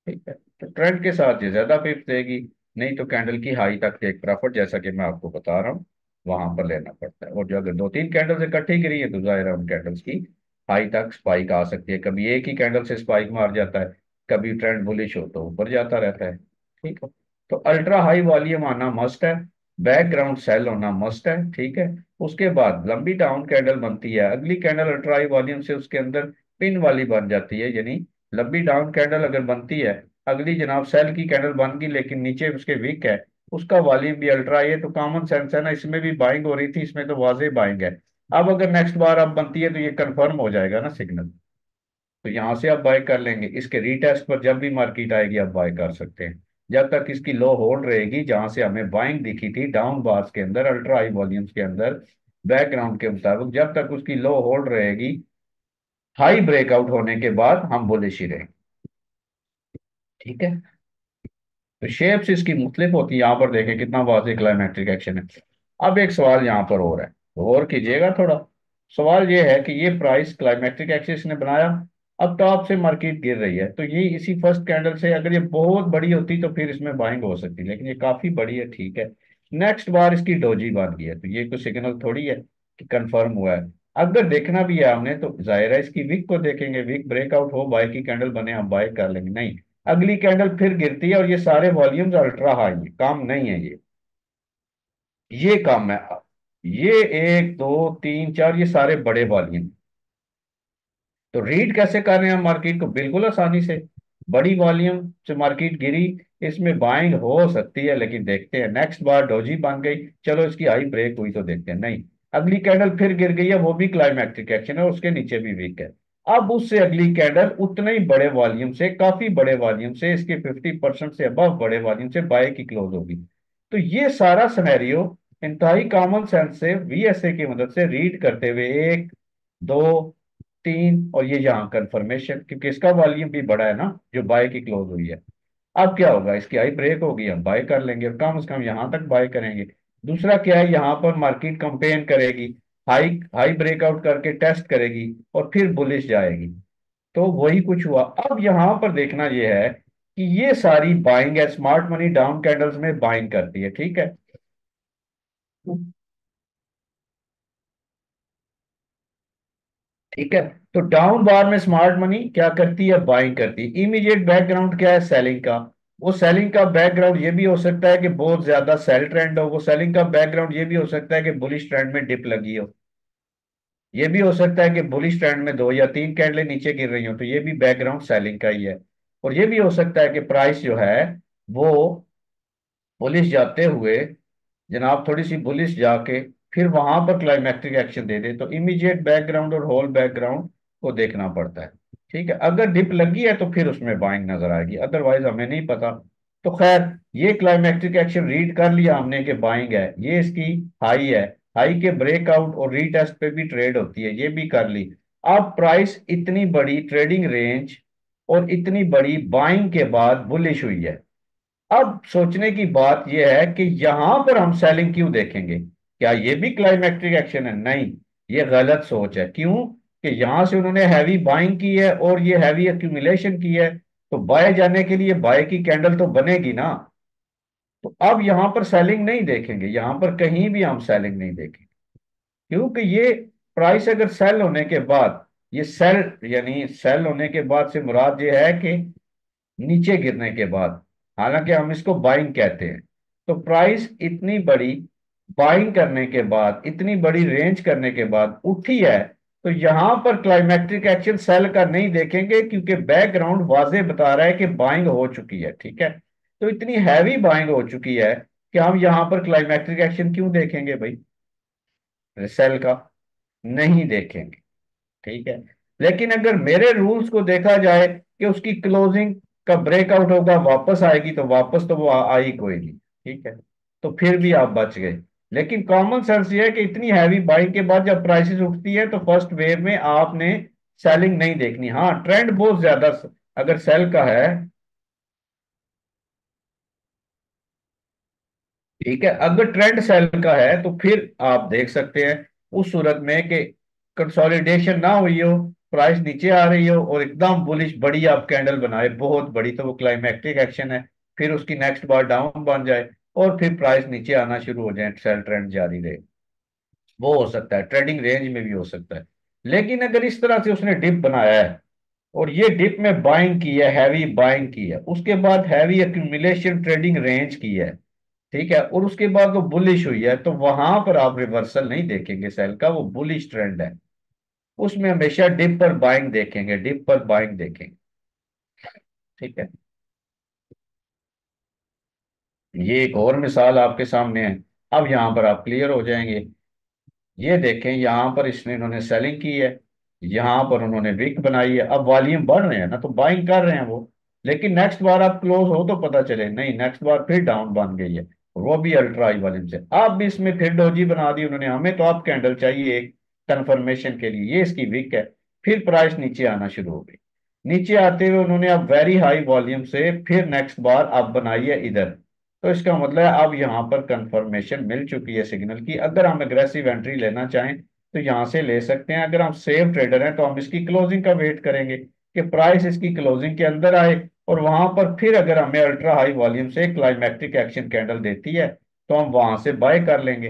ठीक है। तो ट्रेंड के साथ ये ज्यादा पिप देगी, नहीं तो कैंडल की हाई तक टेक प्रॉफिट जैसा कि मैं आपको बता रहा हूँ वहां पर लेना पड़ता है। और जो अगर दो तीन कैंडल्स इकट्ठी गिरी है तो जाहिर है उन कैंडल्स की हाई तक स्पाइक आ सकती है, कभी एक ही कैंडल से स्पाइक मार जाता है, कभी ट्रेंड बुलिश हो तो ऊपर जाता रहता है, ठीक है। तो अल्ट्रा हाई वॉल्यूम आना मस्ट है, बैकग्राउंड सेल होना मस्ट है, ठीक है। उसके बाद लंबी डाउन कैंडल बनती है, अगली कैंडल अल्ट्रा हाई वॉल्यूम से उसके अंदर पिन वाली बन जाती है, यानी लंबी डाउन कैंडल अगर बनती है, अगली जनाब सेल की कैंडल बन गई लेकिन नीचे उसके विक है, उसका वॉल्यूम भी अल्ट्रा है, तो कॉमन सेंस है ना, इसमें भी बाइंग हो रही थी, इसमें तो वाजे बाइंग है। अब अगर नेक्स्ट बार अब बनती है तो ये कंफर्म हो जाएगा ना सिग्नल, तो यहां से आप बाय कर लेंगे, इसके रीटेस्ट पर जब भी मार्केट आएगी आप बाय कर सकते हैं। जब तक इसकी लो होल्ड रहेगी जहां से हमें बाइंग दिखी थी डाउन बार्स के अंदर अल्ट्रा हाई वॉल्यूम्स के अंदर बैकग्राउंड के मुताबिक, जब तक उसकी लो होल्ड रहेगी हाई ब्रेकआउट होने के बाद हम बुलिश ही रहेंगे, ठीक है। तो शेप्स इसकी मुख्तलिफ होती है, यहाँ पर देखें कितना वाज़ेह क्लाइमेट्रिक एक्शन है। अब एक सवाल यहाँ पर और है, गौर कीजिएगा थोड़ा। सवाल ये है कि ये प्राइस क्लाइमेट्रिक एक्सिस ने बनाया, अब टॉप से मार्केट गिर रही है, तो ये इसी फर्स्ट कैंडल से अगर ये बहुत बड़ी होती तो फिर इसमें बाइंग हो सकती, लेकिन ये काफी बड़ी है, ठीक है। नेक्स्ट बार इसकी डोजी बन गई है तो ये कोई सिग्नल थोड़ी है कि कंफर्म हुआ है। अगर देखना भी है हमने तो जाहिर है इसकी वीक को देखेंगे, वीक ब्रेकआउट हो बाय की कैंडल बने हम बाय कर लेंगे, नहीं, अगली कैंडल फिर गिरती है और ये सारे वॉल्यूम्स अल्ट्रा हाई है, काम नहीं है ये काम है। ये एक दो तीन चार ये सारे बड़े वॉल्यूम, तो रीड कैसे कर रहे हैं हम मार्केट को? बिल्कुल आसानी से, बड़ी वॉल्यूम से मार्केट गिरी, इसमें बाइंग हो सकती है, लेकिन देखते हैं नेक्स्ट बार डोजी बन गई, चलो इसकी हाई ब्रेक हुई तो देखते हैं, नहीं, अगली कैंडल फिर गिर गई है, वो भी क्लाइमैक्टिक एक्शन है, उसके नीचे भी वीक है। अब उससे अगली कैंडल उतने ही बड़े वॉल्यूम से, काफी बड़े वॉल्यूम से, इसके 50% से अबव बड़े वॉल्यूम से बाय की क्लोज होगी। तो ये सारा सिनेरियो इंतहाई कॉमन सेंस से VSA की मदद से रीड करते हुए एक दो तीन और ये यहाँ कंफर्मेशन, क्योंकि इसका वॉल्यूम भी बड़ा है ना जो बाय की क्लोज हुई है। अब क्या होगा, इसकी हाई ब्रेक होगी हम बाय कर लेंगे और कम से कम यहाँ तक बाय करेंगे। दूसरा क्या है, यहाँ पर मार्केट कंपेन करेगी, हाई हाई ब्रेकआउट करके टेस्ट करेगी और फिर बुलिश जाएगी, तो वही कुछ हुआ। अब यहाँ पर देखना यह है कि ये सारी बाइंग है, स्मार्ट मनी डाउन कैंडल्स में बाइंग करती है, ठीक है। ठीक है। तो डाउन बार में स्मार्ट मनी क्या करती है, बाइंग करती है। इमीडिएट बैकग्राउंड क्या है, सेलिंग का। वो सेलिंग का बैकग्राउंड ये भी हो सकता है कि बहुत ज्यादा सेल ट्रेंड हो, वो सेलिंग का बैकग्राउंड ये भी हो सकता है कि बुलिश ट्रेंड में डिप लगी हो, ये भी हो सकता है कि बुलिश ट्रेंड में दो या तीन कैंडलें नीचे गिर रही हो, तो ये भी बैकग्राउंड सेलिंग का ही है। और ये भी हो सकता है कि प्राइस जो है वो बुलिश जाते हुए जनाब थोड़ी सी बुलिश जाके फिर वहां पर क्लाइमैक्टिक एक्शन दे दे, तो इमीडिएट बैकग्राउंड और होल बैकग्राउंड को देखना पड़ता है। ठीक है, अगर डिप लगी है तो फिर उसमें बाइंग नजर आएगी, अदरवाइज हमें नहीं पता। तो खैर, ये क्लाइमैक्टिक एक्शन रीड कर लिया हमने कि बाइंग है, ये इसकी हाई है, हाई के ब्रेकआउट और रीटेस्ट पे भी ट्रेड होती है, ये भी कर ली। अब प्राइस इतनी बड़ी ट्रेडिंग रेंज और इतनी बड़ी बाइंग के बाद बुलिश हुई है। अब सोचने की बात यह है कि यहां पर हम सेलिंग क्यों देखेंगे, क्या ये भी क्लाइमेक्टिक एक्शन है? नहीं, ये गलत सोच है। क्यों? कि यहां से उन्होंने हैवी बाइंग की है और ये हैवी एक्यूमुलेशन की है, तो बाय जाने के लिए बाय की कैंडल तो बनेगी ना। तो अब यहां पर सेलिंग नहीं देखेंगे, यहां पर कहीं भी हम सेलिंग नहीं देखेंगे, क्योंकि ये प्राइस अगर सेल होने के बाद, ये सेल यानी सेल होने के बाद से मुराद ये है कि नीचे गिरने के बाद, हालांकि हम इसको बाइंग कहते हैं। तो प्राइस इतनी बड़ी बाइंग करने के बाद, इतनी बड़ी रेंज करने के बाद उठी है, तो यहां पर क्लाइमेक्टिक एक्शन सेल का नहीं देखेंगे, क्योंकि बैकग्राउंड वाजे बता रहा है कि बाइंग हो चुकी है। ठीक है, तो इतनी हैवी बाइंग हो चुकी है कि हम यहां पर क्लाइमेक्टिक एक्शन क्यों देखेंगे भाई, सेल का नहीं देखेंगे। ठीक है, लेकिन अगर मेरे रूल्स को देखा जाए कि उसकी क्लोजिंग का ब्रेकआउट होगा, वापस आएगी, तो वापस तो वो आई कोई नहीं। ठीक है, तो फिर भी आप बच गए। लेकिन कॉमन सेंस ये है कि इतनी हैवी बाइंग के बाद जब प्राइसेस उठती है तो फर्स्ट वेव में आपने सेलिंग नहीं देखनी। हाँ, ट्रेंड बहुत ज्यादा अगर सेल का है, ठीक है, अगर ट्रेंड सेल का है तो फिर आप देख सकते हैं उस सूरत में कि कंसोलिडेशन ना हुई हो, प्राइस नीचे आ रही हो और एकदम बुलिश बड़ी आप कैंडल बनाए बहुत बड़ी, तो वो क्लाइमेक्टिक एक्शन है। फिर उसकी नेक्स्ट बार डाउन बन जाए और फिर प्राइस नीचे आना शुरू हो जाए, सेल ट्रेंड जारी रहे, वो हो सकता है, ट्रेडिंग रेंज में भी हो सकता है। लेकिन अगर इस तरह से उसने डिप बनाया है और ये डिप में बाइंग की है, हैवी बाइंग की है, उसके बाद हैवी एक्यूमुलेशन ट्रेडिंग रेंज की है, ठीक है, और उसके बाद वो बुलिश हुई है, तो वहां पर आप रिवर्सल नहीं देखेंगे सेल का, वो बुलिश ट्रेंड है, उसमें हमेशा डिप पर बाइंग देखेंगे, डिप पर बाइंग देखेंगे। ठीक है, ये एक और मिसाल आपके सामने है। अब यहां पर आप क्लियर हो जाएंगे। ये देखें, यहां पर इसने इन्होंने सेलिंग की है, यहां पर उन्होंने विक बनाई है, अब वॉल्यूम बढ़ रहे हैं ना, तो बाइंग कर रहे हैं वो। लेकिन नेक्स्ट बार आप क्लोज हो तो पता चले नहीं, नेक्स्ट बार फिर डाउन बन गई है, और वो भी अल्ट्रा हाई वॉल्यूम से। अब भी इसमें फिर डोजी बना दी उन्होंने, हमें तो अब कैंडल चाहिए एक कंफर्मेशन के लिए, ये इसकी विक है। फिर प्राइस नीचे आना शुरू हो गई, नीचे आते हुए उन्होंने अब वेरी हाई वॉल्यूम से फिर नेक्स्ट बार अब बनाई है इधर। तो इसका मतलब है अब यहाँ पर कंफर्मेशन मिल चुकी है सिग्नल की, अगर हम एग्रेसिव एंट्री लेना चाहें तो यहाँ से ले सकते हैं। अगर हम सेफ ट्रेडर हैं तो हम इसकी क्लोजिंग का वेट करेंगे कि प्राइस इसकी क्लोजिंग के अंदर आए, और वहां पर फिर अगर हमें अल्ट्रा हाई वॉल्यूम से क्लाइमैक्टिक एक्शन कैंडल देती है तो हम वहां से बाय कर लेंगे।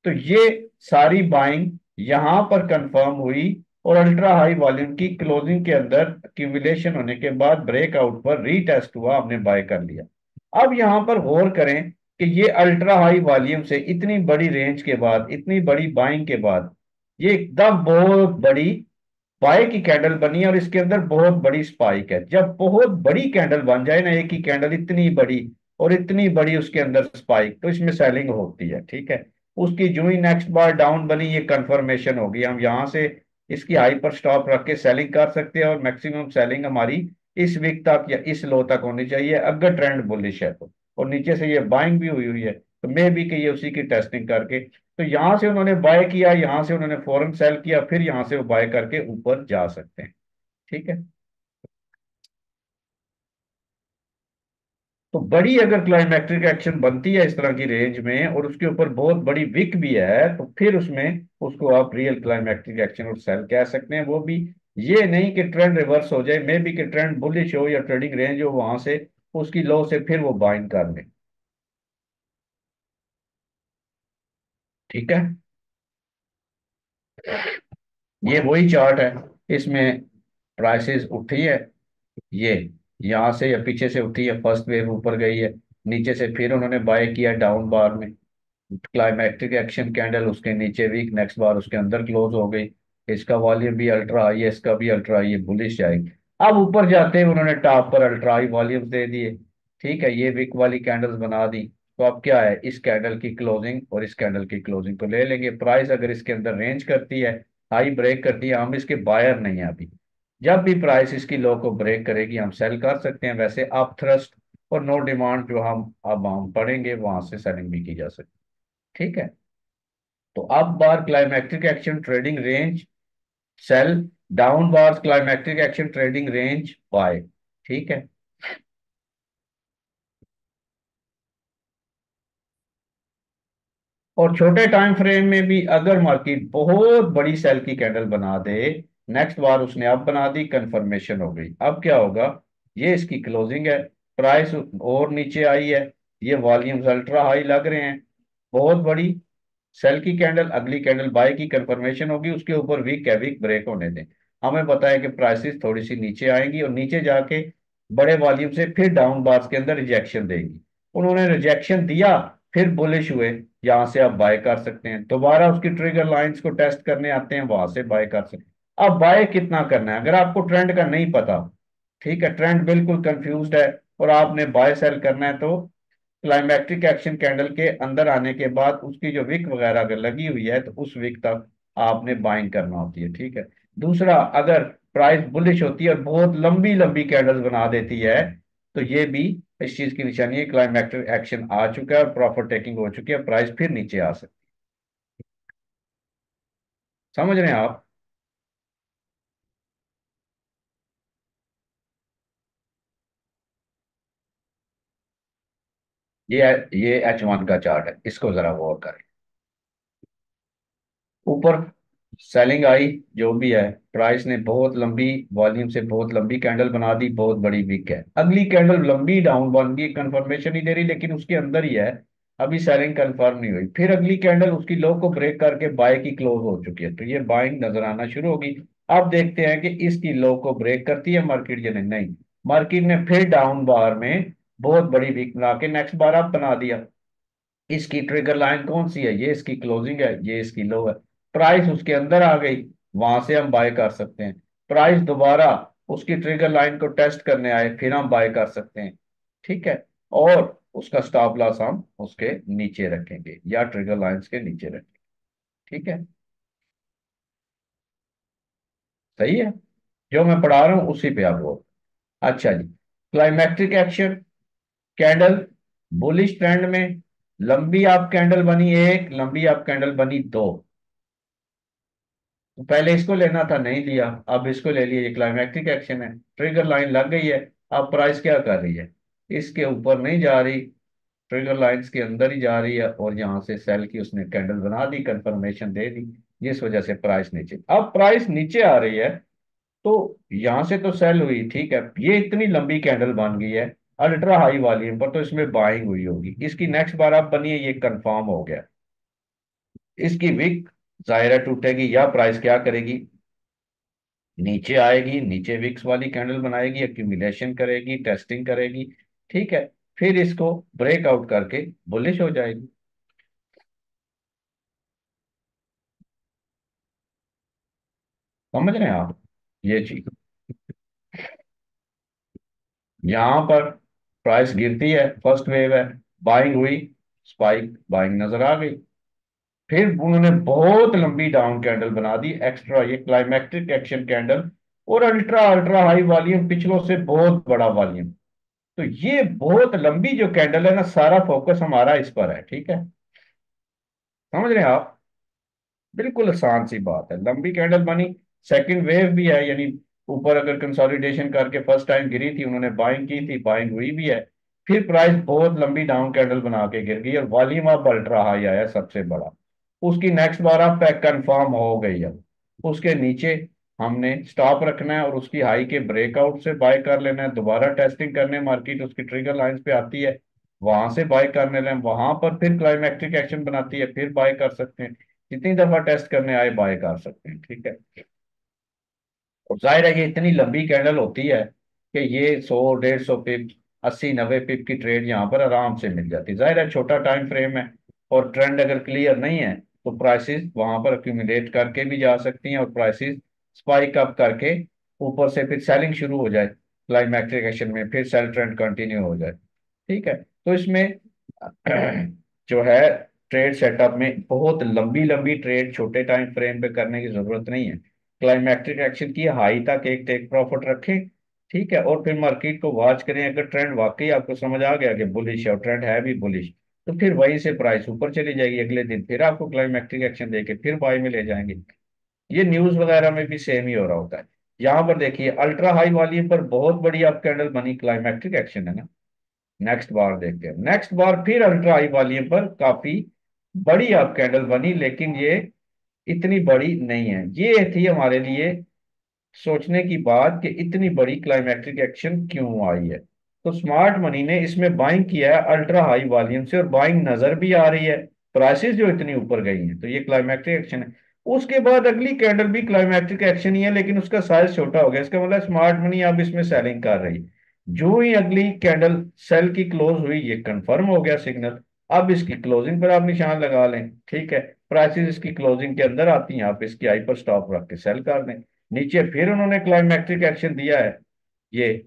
तो ये सारी बाइंग यहां पर कंफर्म हुई, और अल्ट्रा हाई वॉल्यूम की क्लोजिंग के अंदर एक्यूमुलेशन होने के बाद ब्रेकआउट पर रीटेस्ट हुआ, हमने बाय कर लिया। अब यहां पर गौर करें कि ये अल्ट्रा हाई वॉल्यूम से इतनी बड़ी रेंज के बाद, इतनी बड़ी बाइंग के बाद, ये एकदम बहुत बड़ी बाय की कैंडल बनी है, और इसके अंदर बहुत बड़ी स्पाइक है। जब बहुत बड़ी कैंडल बन जाए ना, एक ही कैंडल इतनी बड़ी और इतनी बड़ी उसके अंदर स्पाइक, तो इसमें सेलिंग होती है। ठीक है, उसकी जो ही नेक्स्ट बार डाउन बनी, ये कंफर्मेशन होगी, हम यहां से इसकी हाई पर स्टॉप रख के सेलिंग कर सकते हैं, और मैक्सिमम सेलिंग हमारी इस वीक तक या इस लो तक होनी चाहिए अगर ट्रेंड बुलिश है तो। और नीचे से ये बाइंग भी हुई हुई है, तो मे भी कि ये उसी की टेस्टिंग करके, तो यहां से उन्होंने बाय किया, यहां से उन्होंने फौरन सेल किया, फिर यहां से वो बाय करके ऊपर जा सकते हैं। ठीक है, तो बड़ी अगर क्लाइमेक्ट्रिक एक्शन बनती है इस तरह की रेंज में और उसके ऊपर बहुत बड़ी विक भी है, तो फिर उसमें उसको आप रियल क्लाइमेक्ट्रिक एक्शन और सेल कह सकते हैं। वो भी ये नहीं कि ट्रेंड रिवर्स हो जाए, मे बी कि ट्रेंड बुलिश हो या ट्रेडिंग रेंज हो, वहां से उसकी लो से फिर वो बाइंग कर ले। ठीक है, ये वही चार्ट है, इसमें प्राइसेस उठी है, ये यहाँ से या पीछे से उठी है, फर्स्ट वेव ऊपर गई है, नीचे से फिर उन्होंने बाय किया डाउन बार में, क्लाइमैक्टिक एक्शन कैंडल उसके नीचे वीक, नेक्स्ट बार उसके अंदर क्लोज हो गई। इसका वॉल्यूम भी अल्ट्रा हाई है, इसका भी अल्ट्रा हाई है, बुलिश जाएगी। अब ऊपर जाते हैं उन्होंने टॉप पर अल्ट्रा हाई वॉल्यूम दे दिए, ठीक है, ये वीक वाली कैंडल्स बना दी। तो अब क्या है, इस कैंडल की क्लोजिंग और इस कैंडल की क्लोजिंग को ले लेंगे, प्राइस अगर इसके अंदर रेंज करती है, हाई ब्रेक करती है, हम इसके बायर नहीं है अभी। जब भी प्राइस इसकी लो को ब्रेक करेगी हम सेल कर सकते हैं, वैसे अप थ्रस्ट और नो डिमांड जो हम पढ़ेंगे वहां से सेलिंग भी की जा सकती है, ठीक है। तो up bar climactic action trading range sell, down bar climactic action trading range buy, ठीक है। और छोटे टाइम फ्रेम में भी अगर मार्केट बहुत बड़ी सेल की कैंडल बना दे, नेक्स्ट बार उसने अब बना दी, कंफर्मेशन हो गई, अब क्या होगा, ये इसकी क्लोजिंग है, प्राइस और नीचे आई है, ये वॉल्यूम्स अल्ट्रा हाई लग रहे हैं, बहुत बड़ी सेल की कैंडल, अगली कैंडल बाय की कंफर्मेशन होगी, उसके ऊपर वीक है, वीक ब्रेक होने दें। हमें पता है कि प्राइसेस थोड़ी सी नीचे आएंगी और नीचे जाके बड़े वॉल्यूम से फिर डाउन बार्स के अंदर रिजेक्शन देगी, उन्होंने रिजेक्शन दिया, फिर बुलिश हुए, यहां से आप बाय कर सकते हैं, दोबारा उसकी ट्रिगर लाइंस को टेस्ट करने आते हैं, वहां से बाय कर सकते हैं। अब बाय कितना करना है, अगर आपको ट्रेंड का नहीं पता, ठीक है, ट्रेंड बिल्कुल कंफ्यूज्ड है, और आपने बाय सेल करना है, तो क्लाइमैक्टिक एक्शन कैंडल के अंदर आने के बाद उसकी जो विक वगैरह अगर लगी हुई है तो उस विक तक आपने बाइंग करना होती है, ठीक है। दूसरा, अगर प्राइस बुलिश होती है और बहुत लंबी लंबी कैंडल्स बना देती है, तो ये भी इस चीज की निशानी है, क्लाइमैक्टिक एक्शन आ चुका है और प्रॉफिट टेकिंग हो चुकी है, प्राइस फिर नीचे आ सकती है, समझ रहे हैं आप। ये H1 का चार्ट है, इसको जरा गौर करें। ऊपर सेलिंग आई, जो भी है, प्राइस ने बहुत लंबी वॉल्यूम से बहुत लंबी कैंडल बना दी, बहुत बड़ी विक है, अगली कैंडल लंबी डाउन बन गई, कंफर्मेशन नहीं दे रही लेकिन उसके अंदर ही है, अभी सेलिंग कंफर्म नहीं हुई, फिर अगली कैंडल उसकी लो को ब्रेक करके बाय की क्लोज हो चुकी है, तो ये बाइंग नजर आना शुरू होगी। अब देखते हैं कि इसकी लो को ब्रेक करती है मार्केट या नहीं, नहीं, मार्केट ने फिर डाउन बार में बहुत बड़ी विक बना के नेक्स्ट बार अप बना दिया, इसकी ट्रिगर लाइन कौन सी है, ये इसकी क्लोजिंग है, ये इसकी लो है, प्राइस उसके अंदर आ गई, वहां से हम बाय कर सकते हैं, प्राइस दोबारा उसकी ट्रिगर लाइन को टेस्ट करने आए, फिर हम बाय कर सकते हैं, ठीक है। और उसका स्टॉप लॉस हम उसके नीचे रखेंगे या ट्रिगर लाइंस के नीचे रखेंगे, ठीक है, सही है, जो मैं पढ़ा रहा हूं उसी पे आप वो। अच्छा जी, climactic action candle bullish trend में, लंबी आप कैंडल बनी एक, लंबी आप कैंडल बनी दो, तो पहले इसको लेना था, नहीं लिया, अब इसको ले लिया, ये क्लाइमैक्टिक एक्शन है, ट्रिगर लाइन लग गई है, अब प्राइस क्या कर रही है, इसके ऊपर नहीं जा रही, ट्रिगर लाइंस के अंदर ही जा रही है, और यहाँ से सेल की उसने कैंडल बना दी, कंफर्मेशन दे दी, जिस वजह से प्राइस नीचे, अब प्राइस नीचे आ रही है, तो यहां से तो सेल हुई, ठीक है, ये इतनी लंबी कैंडल बन गई है अल्ट्रा हाई वॉल्यूम पर, तो इसमें बाइंग हुई होगी, इसकी नेक्स्ट बार अब बनी है, ये कंफर्म हो गया, इसकी विक जाहिर है टूटेगी, या प्राइस क्या करेगी, नीचे आएगी, नीचे विक्स वाली कैंडल बनाएगी, एक्यूमुलेशन करेगी, टेस्टिंग करेगी, ठीक है, फिर इसको ब्रेकआउट करके बुलिश हो जाएगी, समझ रहे हैं आप ये चीज। यहां पर प्राइस गिरती है, फर्स्ट वेव है, बाइंग हुई, स्पाइक बाइंग नजर आ गई, फिर उन्होंने बहुत लंबी डाउन कैंडल बना दी एक्स्ट्रा, ये क्लाइमैक्टिक एक्शन कैंडल, और अल्ट्रा अल्ट्रा हाई वॉल्यूम, पिछलों से बहुत बड़ा वॉल्यूम, तो ये बहुत लंबी जो कैंडल है ना, सारा फोकस हमारा इस पर है, ठीक है, समझ रहे हैं आप, बिल्कुल आसान सी बात है, लंबी कैंडल बनी, सेकंड वेव भी है, यानी ऊपर अगर कंसोलिडेशन करके फर्स्ट टाइम गिरी थी, उन्होंने बाइंग की थी, बाइंग हुई भी है, फिर प्राइस बहुत लंबी डाउन कैंडल बना के गिर गई और वॉल्यूम अब अल्ट्रा हाई आया सबसे बड़ा, उसकी नेक्स्ट बार अब पैक कंफर्म हो गई, अब उसके नीचे हमने स्टॉप रखना है और उसकी हाई के ब्रेकआउट से बाय कर लेना है, दोबारा टेस्टिंग करने मार्केट उसकी ट्रिगर लाइंस पे आती है, वहां से बाय करने लें, वहां पर फिर क्लाइमैक्टिक एक्शन बनाती है, फिर बाय कर सकते हैं, जितनी दफा टेस्ट करने आए बाय कर सकते हैं, ठीक है। और जाहिर है ये इतनी लंबी कैंडल होती है कि ये 100 150 पिप, 80 90 पिप की ट्रेड यहाँ पर आराम से मिल जाती है। जाहिर है छोटा टाइम फ्रेम है, और ट्रेंड अगर क्लियर नहीं है तो प्राइसेस वहां पर अक्यूमुलेट करके भी जा सकती हैं, और प्राइसेस स्पाइक अप करके ऊपर से फिर सेलिंग शुरू हो जाए क्लाइमैक्टिक एक्शन में, फिर सेल ट्रेंड कंटिन्यू हो जाए, ठीक है। तो इसमें जो है ट्रेड सेटअप में बहुत लंबी लंबी ट्रेड छोटे टाइम फ्रेम पे करने की जरूरत नहीं है। क्लाइमैक्टिक एक्शन की हाई तक एक टेक प्रॉफिट रखें, ठीक है, और फिर मार्केट को वॉच करें। अगर ट्रेंड वाकई आपको समझ आ गया कि बुलिश है और ट्रेंड है भी बुलिश, तो फिर वहीं से प्राइस ऊपर चली जाएगी, अगले दिन फिर आपको क्लाइमैक्टिक एक्शन देके फिर बाय में ले जाएंगे। ये न्यूज वगैरह में भी सेम ही हो रहा होता है। यहाँ पर देखिए अल्ट्रा हाई वॉल्यूम पर बहुत बड़ी अप कैंडल बनी, क्लाइमैक्टिक एक्शन है ना। नेक्स्ट बार देखते हैं, नेक्स्ट बार फिर अल्ट्रा हाई वॉल्यूम पर काफी बड़ी अप कैंडल बनी, लेकिन ये इतनी बड़ी नहीं है। ये थी हमारे लिए सोचने की बात कि इतनी बड़ी क्लाइमैक्टिक एक्शन क्यों आई है। तो स्मार्ट मनी ने इसमें बाइंग किया है अल्ट्रा हाई वॉल्यूम से, और बाइंग नजर भी आ रही है, प्राइसेस जो इतनी ऊपर गई हैं, तो ये क्लाइमैक्टिक एक्शन है। उसके बाद अगली कैंडल भी क्लाइमैक्टिक एक्शन ही है, लेकिन उसका साइज छोटा हो गया। इसका मतलब स्मार्ट मनी अब इसमें सेलिंग कर रही। जो ही अगली कैंडल सेल की क्लोज हुई, ये कंफर्म हो गया सिग्नल। अब इसकी क्लोजिंग पर आप निशान लगा लें, ठीक है। प्राइसेस इसकी क्लोजिंग के अंदर आती हैं, आप इसकी आई पर स्टॉप रख के सेल कर दें। नीचे फिर उन्होंने क्लाइमैक्टिक एक्शन दिया है ये,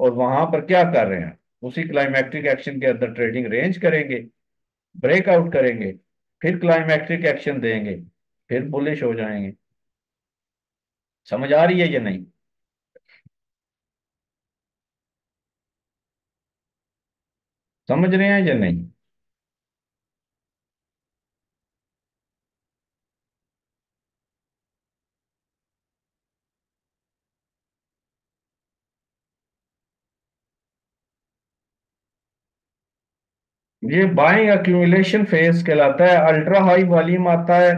और वहां पर क्या कर रहे हैं, उसी क्लाइमैक्टिक एक्शन के अंदर ट्रेडिंग रेंज करेंगे, ब्रेकआउट करेंगे, फिर क्लाइमैक्टिक एक्शन देंगे, फिर बुलिश हो जाएंगे। समझ आ रही है या नहीं? समझ रहे हैं या नहीं? ये बाइंग एक्यूमुलेशन फेज कहलाता है। अल्ट्रा हाई वॉल्यूम आता है,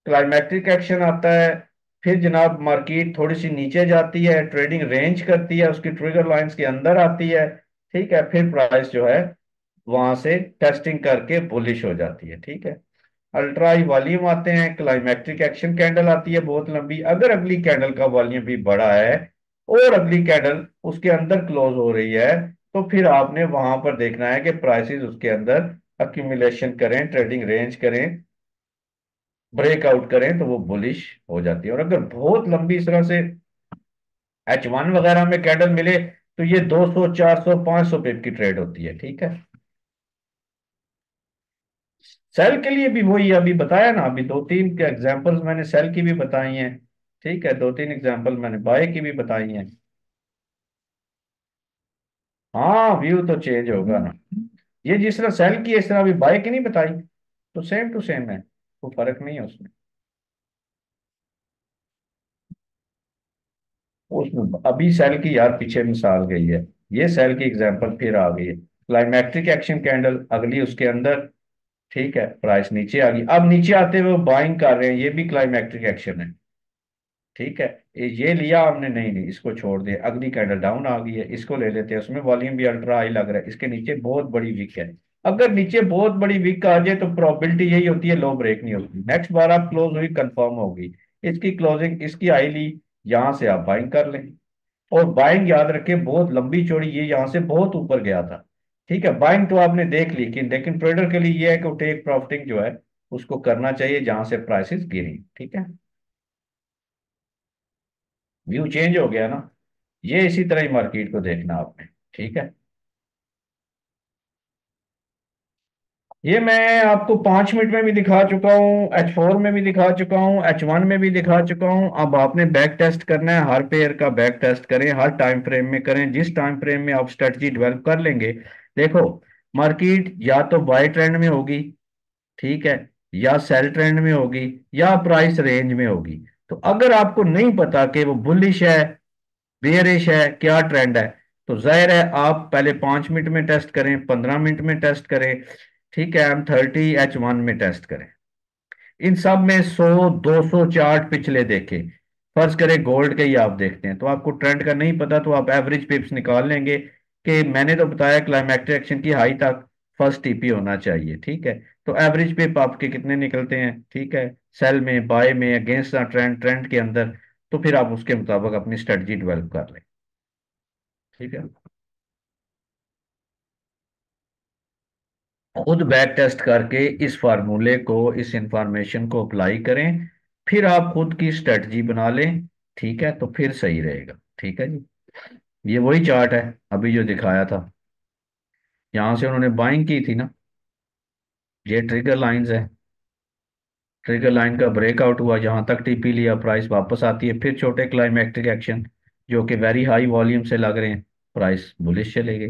क्लाइमैक्टिक एक्शन आता है, फिर जनाब मार्केट थोड़ी सी नीचे जाती है, ट्रेडिंग रेंज करती है, उसकी ट्रिगर लाइंस के अंदर आती है, ठीक है, फिर प्राइस जो है वहां से टेस्टिंग करके बुलिश हो जाती है, ठीक है। अल्ट्रा हाई वॉल्यूम आते हैं, क्लाइमैक्टिक एक्शन कैंडल आती है बहुत लंबी। अगर अगली कैंडल का वॉल्यूम भी बड़ा है और अगली कैंडल उसके अंदर क्लोज हो रही है, तो फिर आपने वहां पर देखना है कि प्राइसेस उसके अंदर अक्यूमुलेशन करें, ट्रेडिंग रेंज करें, ब्रेकआउट करें, तो वो बुलिश हो जाती है। और अगर बहुत लंबी इस तरह से H1 वगैरह में कैंडल मिले, तो ये 200 400 500 पिप की ट्रेड होती है, ठीक है। सेल के लिए भी वही अभी बताया ना, अभी दो तीन एग्जांपल्स मैंने सेल की भी बताई हैं, ठीक है, दो तीन एग्जांपल मैंने बाय की भी बताई हैं। हाँ व्यू तो चेंज होगा ना। ये जिस तरह सेल की है, इस तरह अभी बाय की नहीं बताई, तो सेम टू सेम है, कोई फर्क नहीं है उसमें। उसमें अभी सेल की यार पीछे मिसाल गई है, ये सेल की एग्जांपल फिर आ गई है। क्लाइमैक्टिक एक्शन कैंडल अगली उसके अंदर, ठीक है, प्राइस नीचे आ गई, अब नीचे आते हुए बाइंग कर रहे हैं, ये भी क्लाइमैक्टिक एक्शन है, ठीक है। ये लिया हमने, नहीं नहीं इसको छोड़ दे, अगली कैंडल डाउन आ गई है, इसको ले लेते हैं, उसमें वॉल्यूम भी अल्ट्रा हाई लग रहा है, इसके नीचे बहुत बड़ी विक है। अगर नीचे बहुत बड़ी विक आ जाए तो प्रोबेबिलिटी यही होती है लो ब्रेक नहीं होती, नेक्स्ट बार आप क्लोज हुई कंफर्म होगी। इसकी क्लोजिंग इसकी आई ली, यहां से आप बाइंग कर लें। और बाइंग याद रखें बहुत लंबी चौड़ी, ये यहाँ से बहुत ऊपर गया था, ठीक है। बाइंग तो आपने देख ली, लेकिन ट्रेडर के लिए ये है कि टेक प्रॉफिटिंग जो है उसको करना चाहिए जहां से प्राइसेस गिरी, ठीक है। व्यू चेंज हो गया ना। ये इसी तरह ही मार्केट को देखना आपने, ठीक है। ये मैं आपको 5 मिनट में भी दिखा चुका हूँ, H4 में भी दिखा चुका हूँ, H1 में भी दिखा चुका हूँ। अब आपने बैक टेस्ट करना है, हर पेयर का बैक टेस्ट करें, हर टाइम फ्रेम में करें, जिस टाइम फ्रेम में आप स्ट्रेटजी डेवलप कर लेंगे। देखो मार्केट या तो बाय ट्रेंड में होगी, ठीक है, या सेल ट्रेंड में होगी, या प्राइस रेंज में होगी। तो अगर आपको नहीं पता कि वो बुलिश है, बेयरिश है, क्या ट्रेंड है, तो जाहिर है आप पहले 5 मिनट में टेस्ट करें, 15 मिनट में टेस्ट करें, ठीक है, M30 H1 में टेस्ट करें। इन सब में 100 200 चार्ट पिछले देखें। फर्ज करें गोल्ड के ही आप देखते हैं, तो आपको ट्रेंड का नहीं पता, तो आप एवरेज पिप्स निकाल लेंगे कि मैंने तो बताया क्लाइमैक्टिक एक्शन की हाई तक फर्स्ट टीपी होना चाहिए, ठीक है। तो एवरेज पे आपके कितने निकलते हैं, ठीक है, सेल में, बाय में, अगेंस्ट ट्रेंड, ट्रेंड के अंदर, तो फिर आप उसके मुताबिक अपनी स्ट्रेटजी डेवलप कर लें। ठीक है। खुद बैक टेस्ट करके इस फार्मूले को, इस इंफॉर्मेशन को अप्लाई करें, फिर आप खुद की स्ट्रेटजी बना लें। ठीक है, तो फिर सही रहेगा। ठीक है जी। ये वही चार्ट है अभी जो दिखाया था, यहां से उन्होंने बाइंग की थी ना, ये ट्रिगर लाइंस है। ट्रिगर लाइन का ब्रेकआउट हुआ, जहां तक टीपी लिया, प्राइस वापस आती है, फिर छोटे क्लाइमेक्टिक एक्शन जो कि वेरी हाई वॉल्यूम से लग रहे हैं, प्राइस बुलिश चले गई।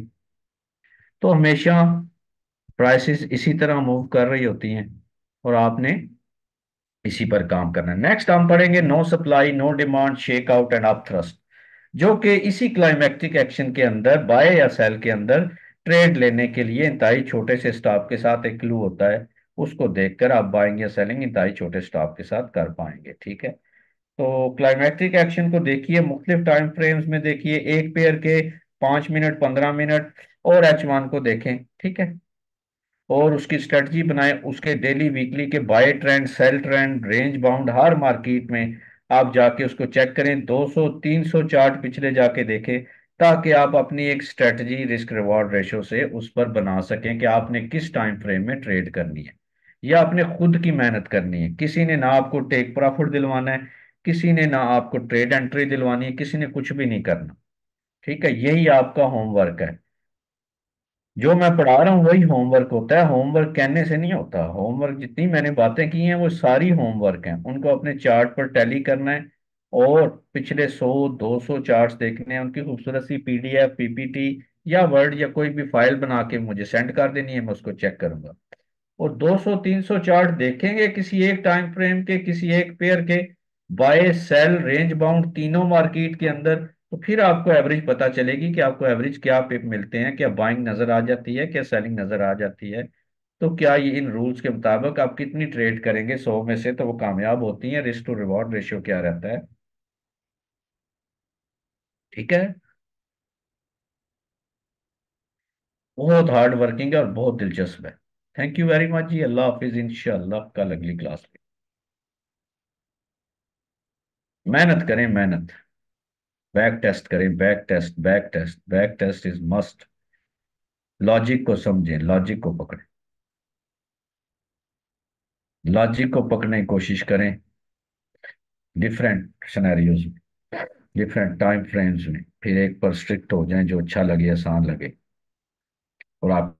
तो हमेशा प्राइसेस इसी तरह मूव कर रही होती हैं, और आपने इसी पर काम करना है। नेक्स्ट हम पढ़ेंगे no supply, no demand, shake out and upthrust, जो कि इसी क्लाइमेक्टिक एक्शन के अंदर, बाय या सेल के अंदर ट्रेड लेने के लिए इंतहाई छोटे से स्टॉप के साथ एक क्लू होता है, उसको देखकर आप बाइंग या सेलिंग इंतहाई छोटे स्टॉप के साथ कर पाएंगे। ठीक है। तो क्लाइमेक्टिक एक्शन को देखिए, मुख्तलिफ टाइम फ्रेम्स में देखिए, एक पेयर के 5 मिनट, 15 मिनट, और H1 को देखें। ठीक है। और उसकी स्ट्रेटजी बनाएं, उसके डेली, वीकली के buy trend, sell trend, range bound, हर मार्केट में आप जाके उसको चेक करें, 200 300 चार्ट पिछले जाके देखें, ताकि आप अपनी एक स्ट्रेटजी रिस्क रिवॉर्ड रेशो से उस पर बना सकें कि आपने किस टाइम फ्रेम में ट्रेड करनी है, या आपने खुद की मेहनत करनी है। किसी ने ना आपको टेक प्रॉफिट दिलवाना है, किसी ने ना आपको ट्रेड एंट्री दिलवानी है, किसी ने कुछ भी नहीं करना। ठीक है, यही आपका होमवर्क है। जो मैं पढ़ा रहा हूँ वही होमवर्क होता है, होमवर्क कहने से नहीं होता। होमवर्क जितनी मैंने बातें की हैं वो सारी होमवर्क हैं, उनको अपने चार्ट पर टैली करना है, और पिछले 100 200 चार्ट्स देखने हैं, उनकी खूबसूरत सी PDF, PPT या वर्ड या कोई भी फाइल बना के मुझे सेंड कर देनी है, मैं उसको चेक करूंगा। और 200 300 चार्ट देखेंगे किसी एक टाइम फ्रेम के, किसी एक पेयर के, बाय सेल रेंज बाउंड तीनों मार्केट के अंदर, तो फिर आपको एवरेज पता चलेगी कि आपको एवरेज क्या पिप मिलते हैं, क्या बाइंग नजर आ जाती है, क्या सेलिंग नजर आ जाती है। तो क्या ये इन रूल्स के मुताबिक आप कितनी ट्रेड करेंगे 100 में से, तो वो कामयाब होती है, रिस्क टू रिवॉर्ड रेशियो क्या रहता है। ठीक है। बहुत हार्ड वर्किंग है और बहुत दिलचस्प है। Thank you very much ji, अल्लाह हाफिज, इंशाल्लाह कल अगली क्लास में। मेहनत करें, मेहनत, बैक टेस्ट करें, back test, back test, back test is must. Logic को समझें, लॉजिक को पकड़ें, लॉजिक को पकड़ने की कोशिश करें, डिफरेंट सिनेरियोज में, डिफरेंट टाइम फ्रेम्स में, फिर एक पर स्ट्रिक्ट हो जाएं जो अच्छा लगे, आसान लगे, और आप